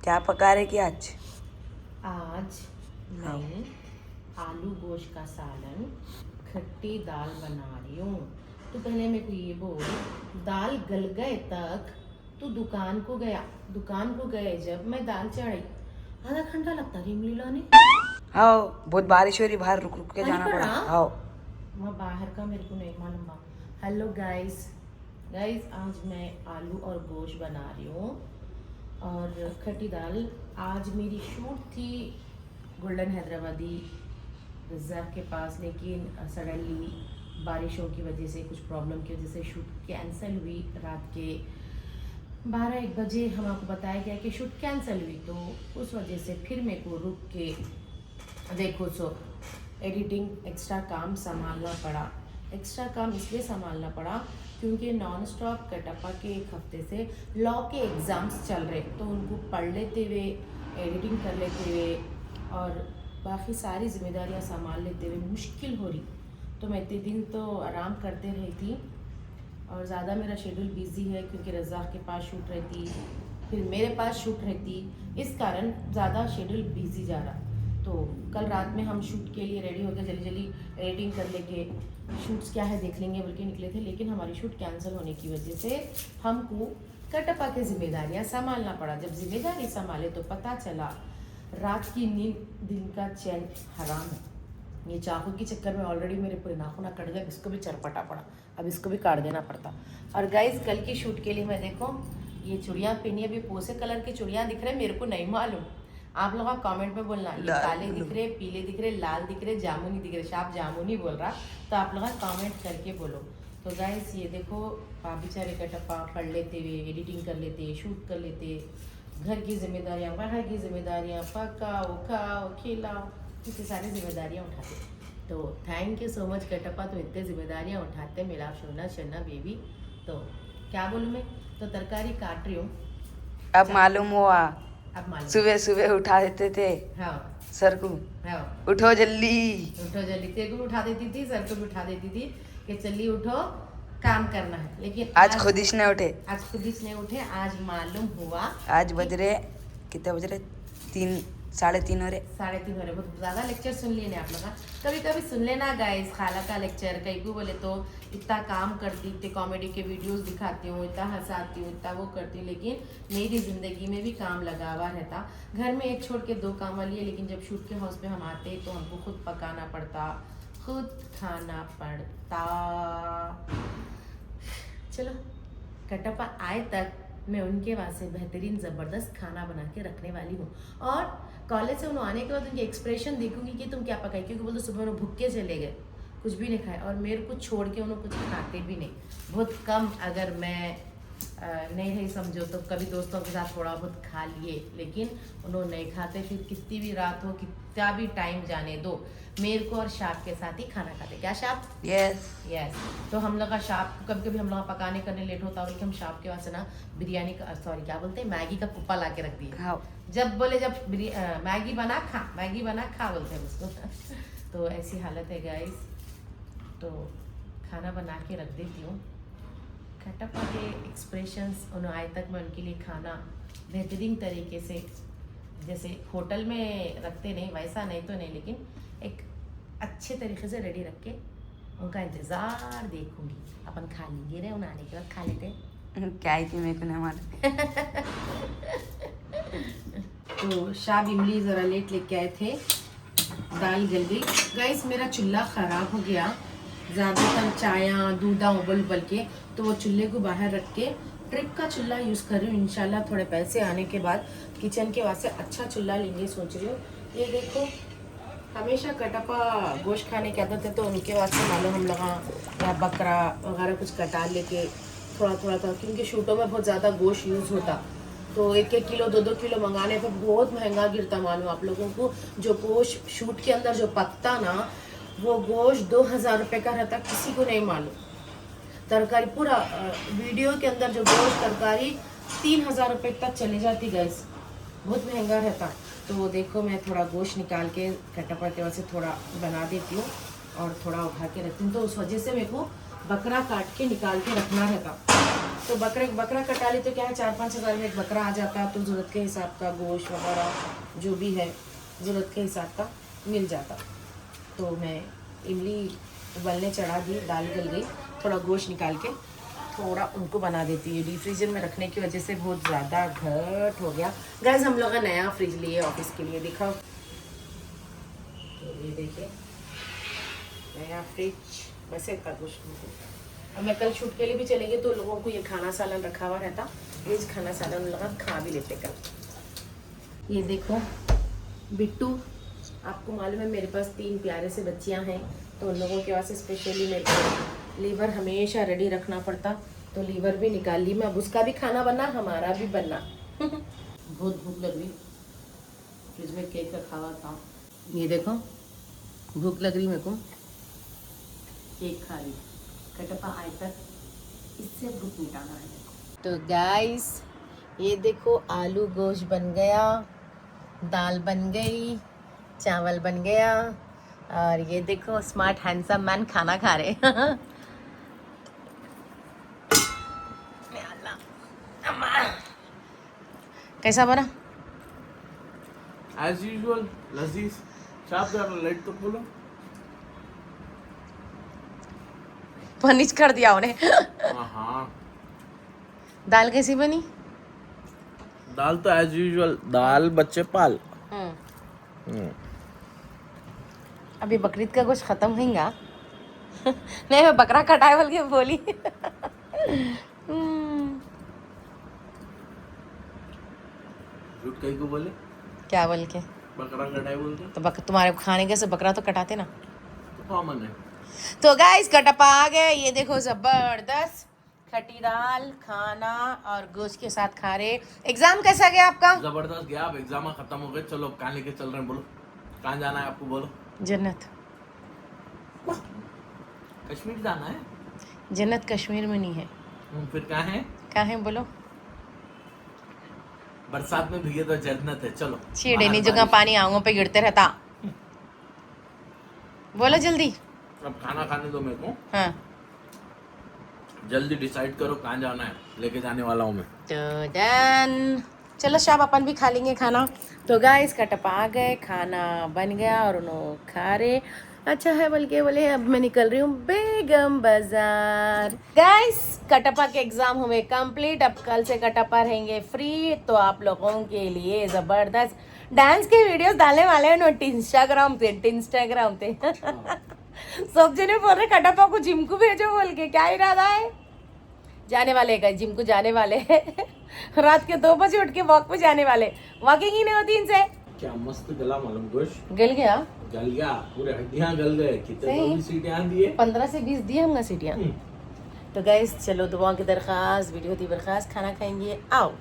क्या पका रहे कि आज मैं आलू गोश्त का सालन खट्टी दाल बना रही हूँ। तो पहले मेरे को ये बोल, दाल गल गए तक तू दुकान को गए जब मैं दाल चढ़ाई आधा घंटा लगता है इमली लाने। हाँ बहुत बारिश हो रही, बाहर रुक रुक के पानी जाना पड़ पड़ा। रहा? हाँ मैं बाहर का मेरे को नहीं मालूम। हेलो गाइस, आज मैं आलू और गोश्त बना रही हूँ और खट्टी दाल। आज मेरी शूट थी गोल्डन हैदराबादी रिजर्व के पास, लेकिन सडनली बारिशों की वजह से, कुछ प्रॉब्लम की वजह से शूट कैंसिल हुई। रात के 12-1 बजे हम आपको बताया गया कि शूट कैंसिल हुई, तो उस वजह से फिर मेरे को रुक के देखो एडिटिंग एक्स्ट्रा काम संभालना पड़ा। एक्स्ट्रा काम इसलिए संभालना पड़ा क्योंकि नॉन स्टॉप कटप्पा के 1 हफ्ते से लॉ के एग्ज़ाम्स चल रहे, तो उनको पढ़ लेते हुए, एडिटिंग कर लेते हुए और बाकी सारी जिम्मेदारियां संभाल लेते हुए मुश्किल हो रही। तो मैं इतने दिन तो आराम करते रही थी और ज़्यादा मेरा शेड्यूल बिज़ी है क्योंकि रज़ाक के पास शूट रहती, फिर मेरे पास शूट रहती, इस कारण ज़्यादा शेड्यूल बिज़ी जा रहा। तो कल रात में हम शूट के लिए रेडी होकर जल्दी जल्दी एडिटिंग कर लेंगे, शूट्स क्या है देख लेंगे बोल के निकले थे, लेकिन हमारी शूट कैंसिल होने की वजह से हमको कटप्पा की जिम्मेदारियां संभालना पड़ा। जब जिम्मेदारी संभाले तो पता चला रात की नींद, दिन का चैन हराम है। ये चाकू के चक्कर में ऑलरेडी मेरे पूरे नाखून कट गए, इसको भी चरपटा पड़ा, अब इसको भी काट देना पड़ता। और गाइस कल की शूट के लिए मैं देखो ये चूड़ियाँ पहनी, अभी पोसे कलर की चूड़ियाँ दिख रहे, मेरे को नहीं मालूम, आप लोग कमेंट में बोलना ये काले दिख रहे, पीले दिख रहे, लाल दिख रहे, जामुनी दिख रहे। शाप जामुनी बोल रहा, तो आप लोग कमेंट करके बोलो। तो गाइस ये देखो आप बेचारे कटप्पा पढ़ लेते हुए, एडिटिंग कर लेते, शूट कर लेते, घर की जिम्मेदारियाँ, बाहर की जिम्मेदारियाँ, पकाओ खाओ खिलाओ, इतनी सारी जिम्मेदारियाँ उठाते। तो thank you so much Kattappa, तो इतनी जिम्मेदारियाँ उठाते, मेरा शोना बेबी। तो क्या बोलूँ मैं, तो तरकारी काट रही हूँ। अब मालूम हुआ, अब मालूम सुबह सुबह उठा देते थे हाँ सर को, हाँ उठो जल्दी उठो जल्दी, तेरे को भी उठा देती थी, सर को भी उठा देती थी कि चलिए उठो काम करना है, लेकिन आज खुद ही नहीं उठे। आज खुद ही नहीं उठे। आज मालूम हुआ आज बज रहे कितने बज रहे, 3-3:30 हो रहे। 3:30 हो रहे। बहुत ज़्यादा लेक्चर सुन लिए आप लोग, कभी कभी सुन लेना गाइस खाला का लेक्चर। कहीं को बोले तो इतना काम करती, इतने कॉमेडी के वीडियोस दिखाती हूँ, इतना हंसाती हूँ, इतना वो करती हूँ, लेकिन मेरी ज़िंदगी में भी काम लगा हुआ रहता। घर में एक छोड़ के 2 काम वाली है, लेकिन जब शूट के हाउस पे हम आते तो हमको खुद पकाना पड़ता, खुद खाना पड़ता। चलो कटप्पा आए तक मैं उनके वास्ते बेहतरीन ज़बरदस्त खाना बना के रखने वाली हूँ। और कॉलेज से उन्होंने आने के बाद उनके एक्सप्रेशन देखूंगी कि तुम क्या पकाई, क्योंकि बोलते सुबह उन्होंने भूखे चले गए, कुछ भी नहीं खाए, और मेरे को छोड़ के उन्होंने कुछ खाते भी नहीं। बहुत कम, अगर मैं नहीं है समझो तो कभी दोस्तों के साथ थोड़ा बहुत खा लिए, लेकिन उन्होंने नहीं खाते। फिर कितनी भी रात हो, कितना भी टाइम जाने दो, मेरे को और शाप के साथ ही खाना खाते। क्या शाप? यस। तो हम लोग का शाप कभी कभी हम लोग पकाने करने लेट होता है, बल्कि हम शाप के वहाँ से ना बिरयानी का, सॉरी क्या बोलते हैं, मैगी का कुप्पा ला के रख दिए। जब बोले जब मैगी बना खा बोलते हैं उसको। तो ऐसी हालत है गाइस, तो खाना बना के रख देती हूँ। कटप्पा के एक्सप्रेशंस उन्होंने आए तक मैं उनके लिए खाना बेहतरीन तरीके से, जैसे होटल में रखते नहीं वैसा नहीं तो नहीं, लेकिन एक अच्छे तरीके से रेडी रख के उनका इंतज़ार देखूंगी। अपन खा लेंगे रे, उन्हें आने के बाद खा लेते हैं। क्या ही थी मेरे को नहीं मालूम। तो शाह इमली ज़रा लेट लेके आए थे, दाल गल गई। गाइस मेरा चूल्हा ख़राब हो गया, ज़्यादातर चाया दूधा उबल के, तो वो चूल्हे को बाहर रख के ट्रिप का चूल्हा यूज़ कर रही हूँ। इंशाल्लाह थोड़े पैसे आने के बाद किचन के वास्ते अच्छा चूल्हा लेंगे सोच रही हूँ। ये देखो हमेशा कटप्पा गोश्त खाने की आदत है, तो उनके वास्ते मालूम हम लोग या बकरा वगैरह कुछ कटा लेके थोड़ा था, क्योंकि शूटों में बहुत ज़्यादा गोश्त यूज़ होता, तो 1-1 किलो 2-2 किलो मंगाने पर बहुत महंगा गिरता। मालूम आप लोगों को, जो गोश्त शूट के अंदर जो पकता ना, वो गोश्त 2000 रुपये का रहता, किसी को नहीं मालूम। तरकारी पूरा वीडियो के अंदर जो गोश्त तरकारी 3000 रुपये तक चली जाती गैस, बहुत महंगा रहता। तो देखो मैं थोड़ा गोश्त निकाल के कटप्पा के वजह से थोड़ा बना देती हूँ और थोड़ा उठा के रखती हूँ, तो उस वजह से मेरे को बकरा काट के निकाल के रखना रहता। तो बकरा कटा ली तो क्या है 4-5 हज़ार में एक बकरा आ जाता, तो ज़रूरत के हिसाब का गोश्त वगैरह जो भी है ज़रूरत के हिसाब का मिल जाता। तो मैं इमली उबलने चढ़ा दी, दाल गल गई, थोड़ा गोश्त निकाल के थोड़ा उनको बना देती है। डीप फ्रीजर में रखने की वजह से बहुत ज़्यादा घट हो गया। गाइस हम लोग का नया फ्रिज लिए ऑफिस के लिए, दिखाओ तो ये देखिए नया फ्रिज, वैसे इतना कुछ नहीं। अब मैं कल शूट के लिए भी चलेंगे तो लोगों को ये खाना सालन रखा हुआ रहता, वेज खाना सालन लगा खा भी लेते कल। ये देखो बिट्टू, आपको मालूम है मेरे पास 3 प्यारे से बच्चियां हैं, तो उन लोगों के वास्ते स्पेशली मेरे को लीवर हमेशा रेडी रखना पड़ता, तो लीवर भी निकाल ली मैं। अब उसका भी खाना बनना, हमारा भी बनना। बहुत भूख लग रही, फ्रिज में केक रखा हुआ था, ये देखो भूख लग रही मेरे को, केक खा रही, कटप्पा आए तक इससे भूख मिटाना है। तो गाइस ये देखो आलू गोश्त बन गया, दाल बन गई, चावल बन गया, और ये देखो स्मार्ट हैंडसम मैन खाना खा रहे। कैसा बना? एज यूजुअल लजीज। चाप कर लाइट तो बोलो। पनिश कर दिया उन्हें। हाँ दाल कैसी बनी? दाल तो एज यूजुअल, दाल बच्चे पाल। अभी बकरीद का गोश्त खत्म होगा। नहीं मैं बकरा कटाए बोल के बोली। झूठ कहीं को बोले, क्या बोल के? बकरा कटाई बोलते तो तुम्हारे खाने के से बकरा तो कटाते ना। तो कॉमन है। तो गाइस कटप्पा आ गए, ये देखो जबरदस्त खट्टी दाल खाना और गोश्त के साथ खा रहे। एग्जाम कैसा गया आपका? जबरदस्त गया। अब एग्जाम खत्म हो गए, चलो कहाँ लेके चल रहे हैं, बोलो कहाँ जाना है आपको, बोलो। जन्नत। कश्मीर जाना है। जन्नत कश्मीर में नहीं है। फिर कहाँ है? कहाँ है बोलो? बरसात में भीगे तो जन्नत है, चलो। छीड़े नहीं जगह पानी आंखों पे गिरते रहता। बोलो जल्दी। अब खाना खाने दो मेरे को। हाँ जल्दी डिसाइड करो कहाँ जाना है, लेके जाने वाला हूँ मैं। तो डन, चलो शाम अपन भी खा लेंगे खाना। तो गाइस कटप्पा आ गए, खाना बन गया और उन्होंने खा रहे। अच्छा है बल्कि बोले अब मैं निकल रही हूँ बेगम बाजार। गाइस कटप्पा के एग्जाम हुए कंप्लीट, अब कल से कटप्पा रहेंगे फ्री, तो आप लोगों के लिए जबरदस्त डांस के वीडियोस डालने वाले हैं नोट इंस्टाग्राम पे। सब जने बोल रहे कटप्पा को जिम को भेजो बोल के, क्या इरादा है? जाने वाले का जिम को जाने वाले। रात के 2 बजे उठ के वॉक पे जाने वाले, वॉकिंग ही नहीं होती इनसे। क्या मस्त गला मालूम गोश्त गल गया, गल गया, पूरे हड्डियां गल गए। कितने सीटियां दिए? 15 से 20 दिए हमने सीटियां। तो गाइस चलो दुआओं की दरखास्त, वीडियो की दरखास्त, खाना खाएंगे आओ।